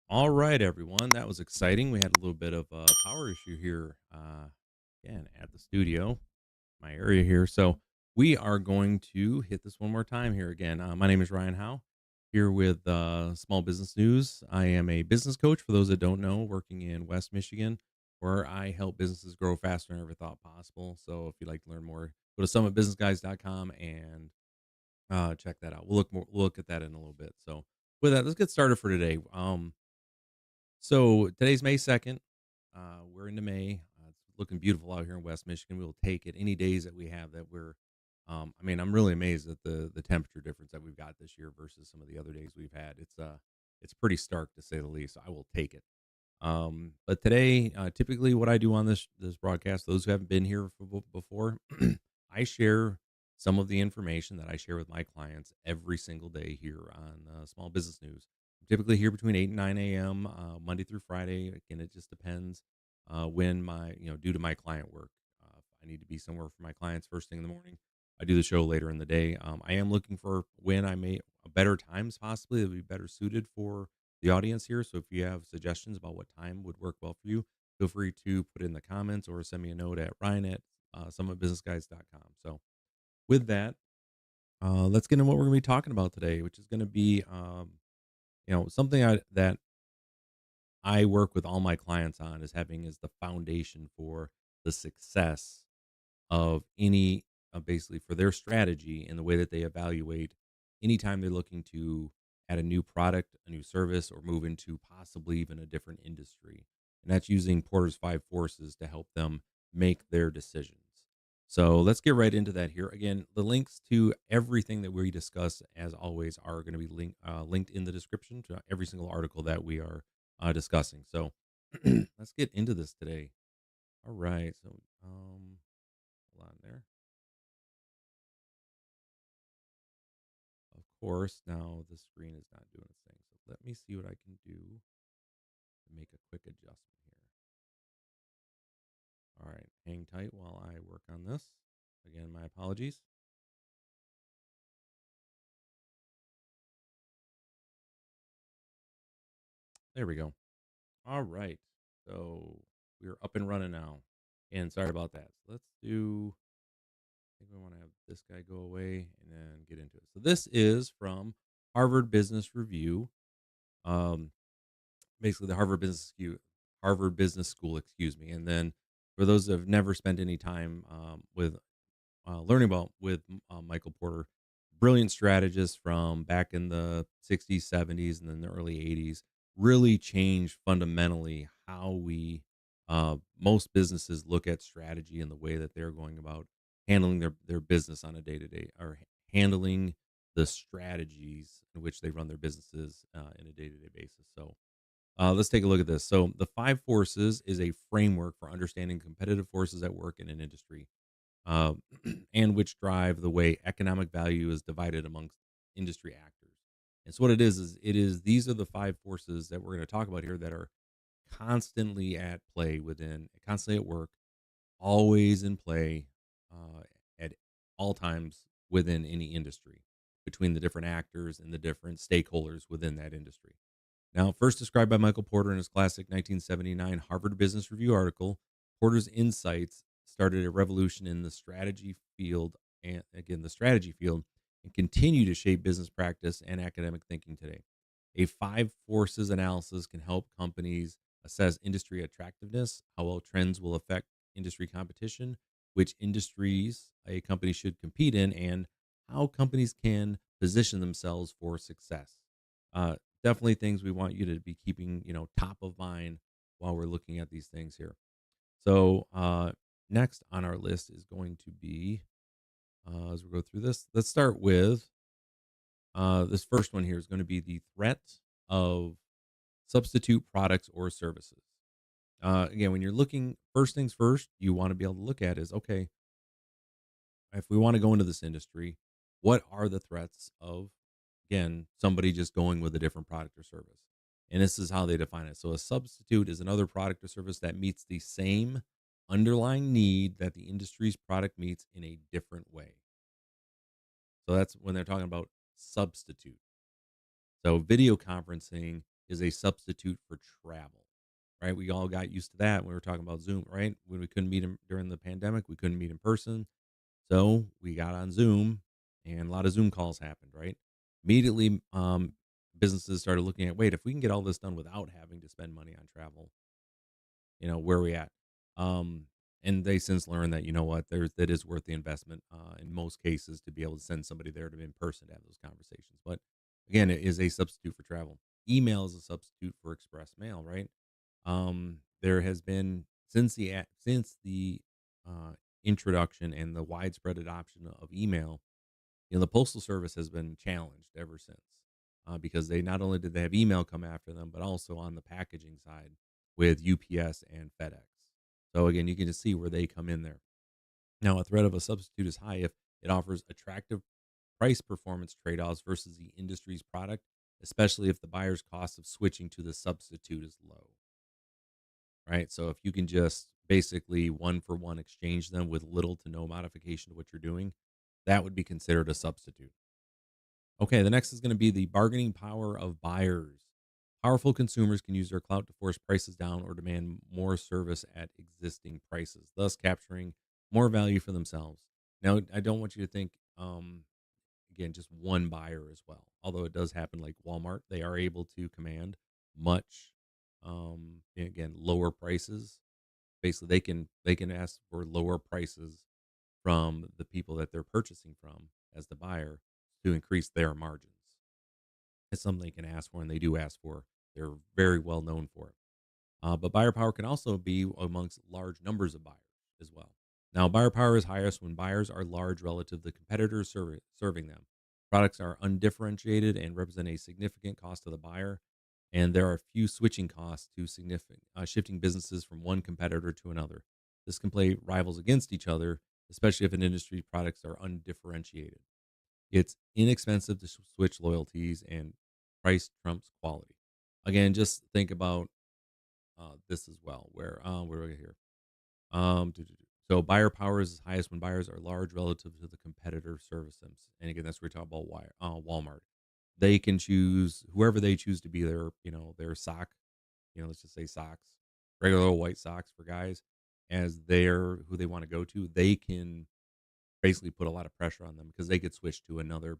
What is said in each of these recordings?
All right, everyone. That was exciting. We had a little bit of a power issue here, again at the studio, my area here. So we are going to hit this one more time here again. My name is Ryan Howe, here with Small Business News. I am a business coach for those that don't know, working in West Michigan, where I help businesses grow faster than I ever thought possible. So if you'd like to learn more, go to summitbusinessguys.com and check that out. We'll look at that in a little bit. So with that, let's get started for today. So today's May 2nd. We're into May. It's looking beautiful out here in West Michigan. We'll take it any days that we have that I'm really amazed at the temperature difference that we've got this year versus some of the other days we've had. It's pretty stark to say the least. I will take it. But today, typically what I do on this broadcast, those who haven't been here before, I share some of the information that I share with my clients every single day here on Small Business News. I'm typically here between 8 and 9 a.m. Monday through Friday. Again, it just depends when due to my client work. If I need to be somewhere for my clients first thing in the morning, I do the show later in the day. I am looking for when I may better times possibly that would be better suited for the audience here. So if you have suggestions about what time would work well for you, feel free to put it in the comments or send me a note at Ryan at summitbusinessguys.com. So with that, let's get into what we're going to be talking about today, which is going to be, something that I work with all my clients on is having as the foundation for the success of any basically for their strategy and the way that they evaluate anytime they're looking to add a new product, a new service, or move into possibly even a different industry. And that's using Porter's five forces to help them make their decisions. So let's get right into that here. Again, the links to everything that we discuss, as always, are going to be linked in the description to every single article that we are discussing. So let's get into this today. All right. So, hold on there. Of course, now the screen is not doing its thing. So let me see what I can do to make a quick adjustment here. All right, hang tight while I work on this. Again, my apologies. There we go. All right. So we're up and running now. And sorry about that. So let's do, I think we want to have this guy go away and then get into it. So this is from Harvard Business Review. Um, Basically the Harvard Business School, excuse me. And then for those that have never spent any time with learning about with Michael Porter, brilliant strategist from back in the 60s, 70s, and then the early 80s, really changed fundamentally how we most businesses look at strategy and the way that they're going about handling their business on a day to day or handling the strategies in which they run their businesses in a day to day basis. So let's take a look at this. So, the five forces is a framework for understanding competitive forces at work in an industry, uh, and which drive the way economic value is divided amongst industry actors. And so, what it is these are the five forces that we're going to talk about here that are constantly at play constantly at work, always in play at all times within any industry between the different actors and the different stakeholders within that industry. Now, first described by Michael Porter in his classic 1979 Harvard Business Review article, Porter's insights started a revolution in the strategy field the strategy field, and continue to shape business practice and academic thinking today. A five forces analysis can help companies assess industry attractiveness, how well trends will affect industry competition, which industries a company should compete in, and how companies can position themselves for success. Definitely things we want you to be keeping, top of mind while we're looking at these things here. So, next on our list is going to be, as we go through this, let's start with this first one here is going to be the threat of substitute products or services. Again, when you're looking, first things first, you want to be able to look at is okay, if we want to go into this industry, what are the threats of, again, somebody just going with a different product or service? And this is how they define it. So a substitute is another product or service that meets the same underlying need that the industry's product meets in a different way. So that's when they're talking about substitute. So video conferencing is a substitute for travel, right? We all got used to that when we were talking about Zoom, right? When we couldn't meet them during the pandemic, we couldn't meet in person. So we got on Zoom and a lot of Zoom calls happened, right? Immediately, businesses started looking at, wait, if we can get all this done without having to spend money on travel, where are we at? Um, and they since learned that, you know what, that is worth the investment in most cases to be able to send somebody there to be in person to have those conversations. But again, it is a substitute for travel. Email is a substitute for express mail, right? There has been since the uh, introduction and the widespread adoption of email, the postal service has been challenged ever since because they not only did they have email come after them, but also on the packaging side with UPS and FedEx. So again, you can just see where they come in there. Now, a threat of a substitute is high if it offers attractive price performance trade offs versus the industry's product, especially if the buyer's cost of switching to the substitute is low, right? So if you can just basically one for one exchange them with little to no modification to what you're doing, that would be considered a substitute. Okay, the next is going to be the bargaining power of buyers. Powerful consumers can use their clout to force prices down or demand more service at existing prices, thus capturing more value for themselves. Now, I don't want you to think, again, just one buyer as well. Although it does happen like Walmart, they are able to command much, again, lower prices. Basically, they can ask for lower prices from the people that they're purchasing from as the buyer to increase their margins. It's something they can ask for, and they do ask for. They're very well known for it. But buyer power can also be amongst large numbers of buyers as well. Now, buyer power is highest when buyers are large relative to the competitors serving them. Products are undifferentiated and represent a significant cost to the buyer, and there are few switching costs to significant shifting businesses from one competitor to another. This can play rivals against each other, especially if an industry products are undifferentiated. It's inexpensive to switch loyalties, and price trumps quality. Again, just think about this as well. Where are we here? So buyer power is highest when buyers are large relative to the competitor service them. And again, that's where we talk about Walmart. They can choose whoever they choose to be their sock. Let's just say socks, regular old white socks for guys, as their who they want to go to. They can basically put a lot of pressure on them because they could switch to another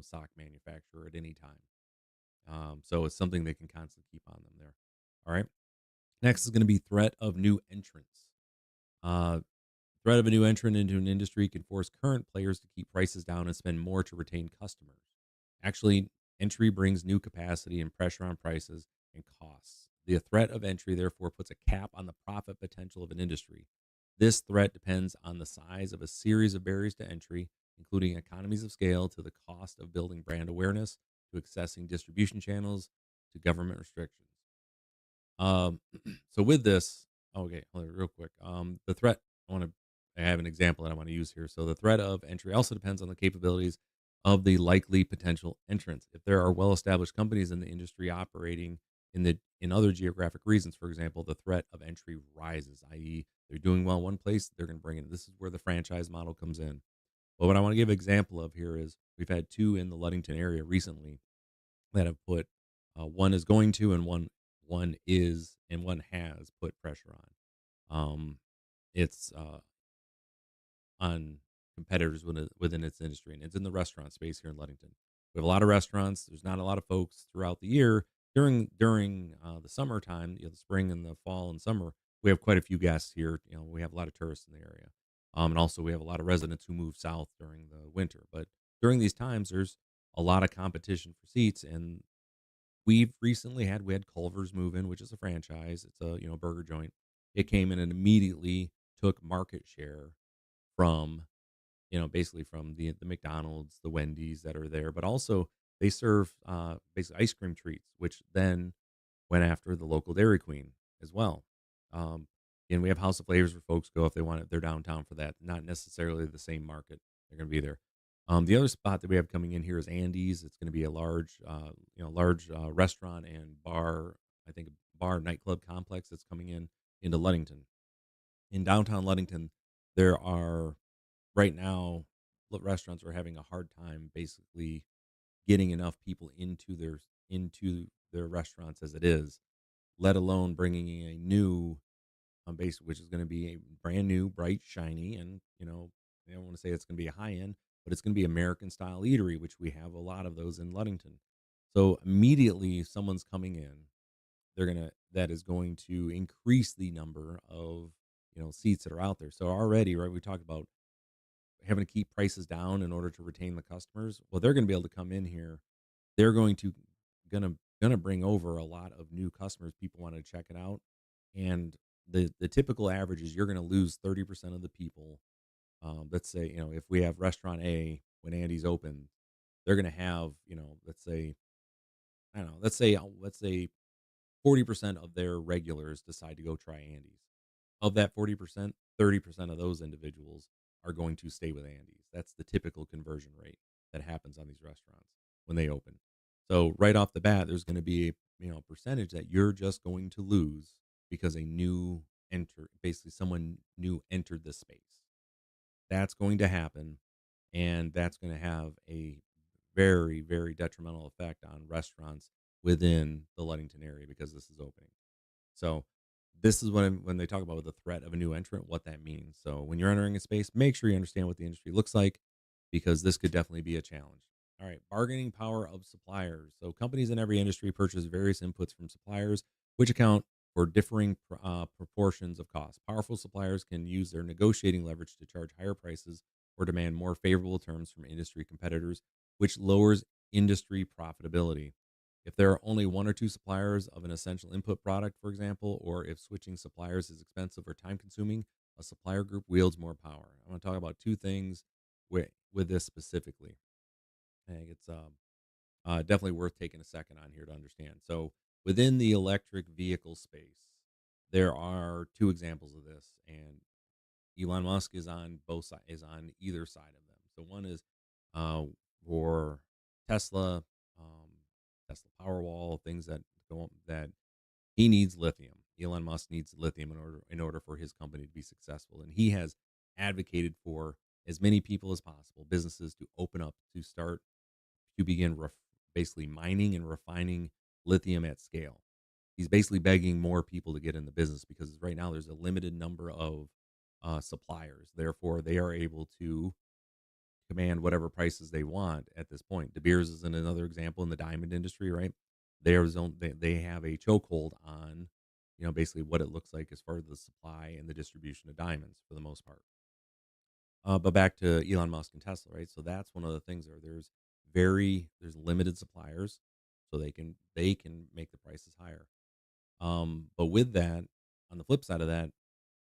sock manufacturer at any time. So it's something they can constantly keep on them there. All right. Next is going to be threat of new entrants. Uh, Threat of a new entrant into an industry can force current players to keep prices down and spend more to retain customers. Actually, entry brings new capacity and pressure on prices and costs. The threat of entry, therefore, puts a cap on the profit potential of an industry. This threat depends on the size of a series of barriers to entry, including economies of scale to the cost of building brand awareness, to accessing distribution channels, to government restrictions. Um, so with this, okay, hold on real quick. The threat I have an example that I want to use here. So the threat of entry also depends on the capabilities of the likely potential entrants. If there are well-established companies in the industry operating in other geographic regions, for example, the threat of entry rises, i.e., they're doing well in one place, they're going to bring it. This is where the franchise model comes in. But what I want to give an example of here is we've had two in the Ludington area recently that have put one is going to and one is and one has put pressure on. It's on competitors within its industry, and it's in the restaurant space here in Ludington. We have a lot of restaurants. There's not a lot of folks throughout the year during the summertime, the spring and the fall and summer. We have quite a few guests here. We have a lot of tourists in the area, and also we have a lot of residents who move south during the winter. But during these times, there's a lot of competition for seats, and we had Culver's move in, which is a franchise. It's a burger joint. It came in and immediately took market share from basically from the McDonald's, the Wendy's that are there, but also they serve basically ice cream treats, which then went after the local Dairy Queen as well. Um, and we have House of Flavors where folks go if they want it. They're downtown for that. Not necessarily the same market. They're going to be there. The other spot that we have coming in here is Andy's. It's going to be a large restaurant and bar. I think a bar nightclub complex that's coming into Ludington. In downtown Ludington, there are right now restaurants are having a hard time basically getting enough people into their restaurants as it is, let alone bringing in a new base, which is going to be a brand new, bright, shiny, and I don't want to say it's going to be a high end, but it's going to be American style eatery, which we have a lot of those in Ludington. So immediately, someone's coming in, that is going to increase the number of seats that are out there. So already, right, we talked about having to keep prices down in order to retain the customers. Well, they're going to be able to come in here. They're going to gonna bring over a lot of new customers. People want to check it out, and the typical average is you're going to lose 30% of the people. Let's say if we have restaurant A when Andy's open, they're going to have let's say I don't know, let's say 40% of their regulars decide to go try Andy's. Of that 40%, 30% of those individuals are going to stay with Andy's. That's the typical conversion rate that happens on these restaurants when they open. So right off the bat, there's going to be a percentage that you're just going to lose because basically someone new entered the space. That's going to happen, and that's going to have a very, very detrimental effect on restaurants within the Ludington area because this is opening. So this is when they talk about the threat of a new entrant, what that means. So when you're entering a space, make sure you understand what the industry looks like because this could definitely be a challenge. All right, bargaining power of suppliers. So companies in every industry purchase various inputs from suppliers, which account for differing proportions of cost. Powerful suppliers can use their negotiating leverage to charge higher prices or demand more favorable terms from industry competitors, which lowers industry profitability. If there are only one or two suppliers of an essential input product, for example, or if switching suppliers is expensive or time consuming, a supplier group wields more power. I want to talk about two things with this specifically. I think it's definitely worth taking a second on here to understand. So, within the electric vehicle space, there are two examples of this, and Elon Musk is on both sides, is on either side of them. So, one is uh, for Tesla, um, Tesla Powerwall, things that that he needs lithium. Elon Musk needs lithium in order for his company to be successful, and he has advocated for as many people as possible, businesses to open up to start to begin basically mining and refining lithium at scale. He's basically begging more people to get in the business because right now there's a limited number of suppliers. Therefore, they are able to command whatever prices they want at this point. De Beers is another example in the diamond industry, right? They have a chokehold on, basically what it looks like as far as the supply and the distribution of diamonds for the most part. But back to Elon Musk and Tesla, right? So that's one of the things there. There's limited suppliers, so they can make the prices higher. But with that, on the flip side of that,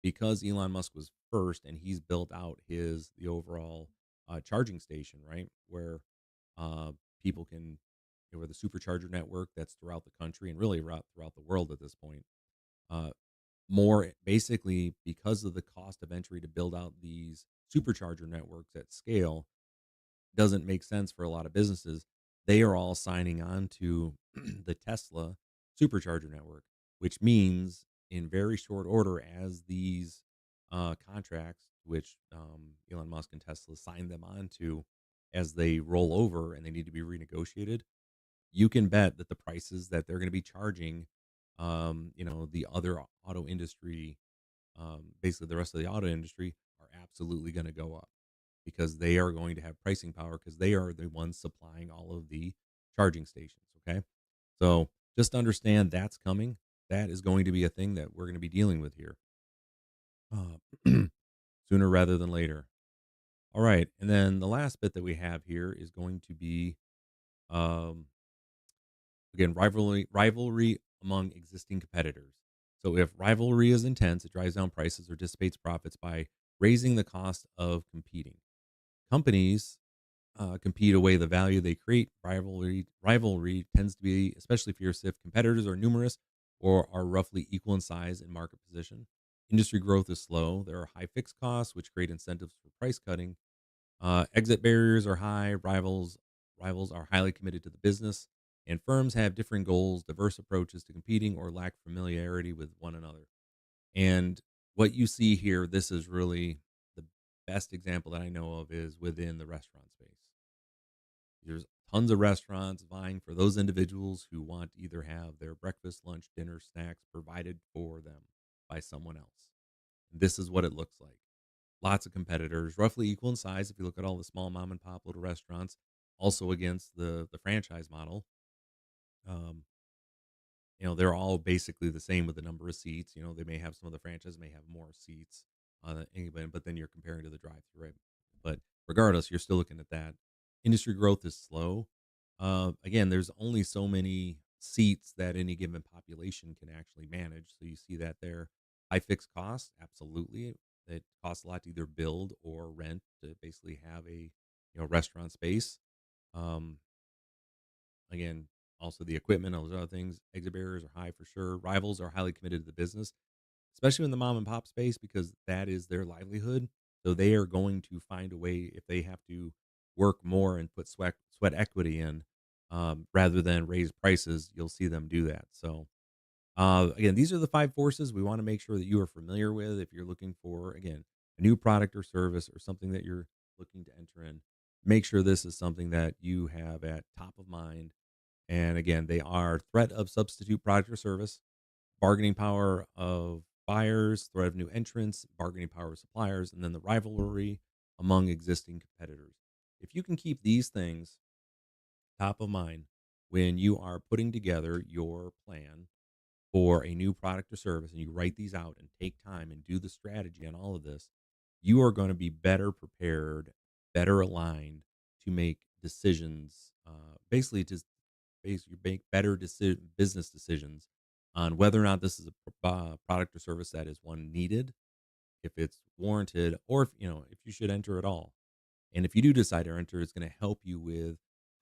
because Elon Musk was first and he's built out the overall charging station, right, where uh, people can, where the supercharger network that's throughout the country and really throughout the world at this point. Uh, More basically because of the cost of entry to build out these supercharger networks at scale doesn't make sense for a lot of businesses. They are all signing on to the Tesla supercharger network, which means in very short order, as these contracts, which Elon Musk and Tesla signed them on to, as they roll over and they need to be renegotiated, you can bet that the prices that they're going to be charging, the other auto industry, basically the rest of the auto industry, are absolutely going to go up because they are going to have pricing power because they are the ones supplying all of the charging stations. Okay. So just understand that's coming. That is going to be a thing that we're going to be dealing with here sooner rather than later. All right. And then the last bit that we have here is going to be, um, again, rivalry among existing competitors. So if rivalry is intense, it drives down prices or dissipates profits by raising the cost of competing. Companies compete away the value they create. Rivalry tends to be especially fierce if competitors are numerous or are roughly equal in size and market position. Industry growth is slow. There are high fixed costs, which create incentives for price cutting. Exit barriers are high. Rivals are highly committed to the business, and firms have different goals, diverse approaches to competing, or lack familiarity with one another. And what you see here, this is really the best example that I know of is within the restaurant space. There's tons of restaurants vying for those individuals who want to either have their breakfast, lunch, dinner, snacks provided for them by someone else. This is what it looks like. Lots of competitors, roughly equal in size if you look at all the small mom and pop little restaurants, also against the franchise model. Um, they're all basically the same with the number of seats. They may have some of the franchises may have more seats, anyway, but then you're comparing to the drive-through, right? But regardless, you're still looking at that. Industry growth is slow. Again, there's only so many seats that any given population can actually manage. So you see that there. High fixed costs, absolutely. It costs a lot to either build or rent to basically have a restaurant space. Um, Again, also the equipment, all those other things. Exit barriers are high for sure. Rivals are highly committed to the business, especially in the mom and pop space because that is their livelihood. So they are going to find a way if they have to work more and put sweat equity in, rather than raise prices. You'll see them do that. So again, these are the five forces we want to make sure that you are familiar with if you're looking for again a new product or service or something that you're looking to enter in. Make sure this is something that you have at top of mind, and again, they are threat of substitute product or service, bargaining power of buyers, threat of new entrants, bargaining power of suppliers, and then the rivalry among existing competitors. If you can keep these things top of mind when you are putting together your plan for a new product or service and you write these out and take time and do the strategy on all of this, you are going to be better prepared, better aligned to make decisions, basically to you make better business decisions on whether or not this is a product or service that is one needed, if it's warranted, or if if you should enter at all. And if you do decide to enter, it's going to help you with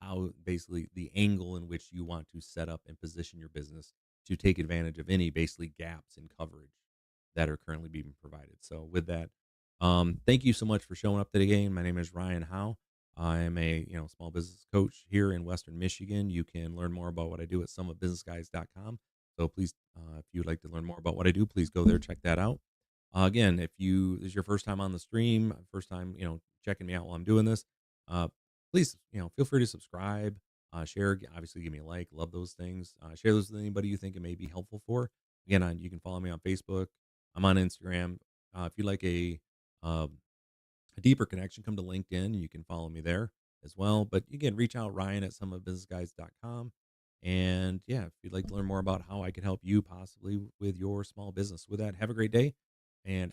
how basically the angle in which you want to set up and position your business to take advantage of any basically gaps in coverage that are currently being provided. So with that, thank you so much for showing up today. Again, my name is Ryan Howe. I am a small business coach here in Western Michigan. You can learn more about what I do at summitbusinessguys.com. So please, if you'd like to learn more about what I do, please go there, check that out. Again, if this is your first time on the stream, first time checking me out while I'm doing this, uh, please feel free to subscribe, share, obviously give me a like, love those things. Share those with anybody you think it may be helpful for. Again, you can follow me on Facebook. I'm on Instagram. If you'd like um, a deeper connection, come to LinkedIn. You can follow me there as well. But again, reach out Ryan at summitbusinessguys.com. And yeah, if you'd like to learn more about how I can help you possibly with your small business. With that, have a great day, and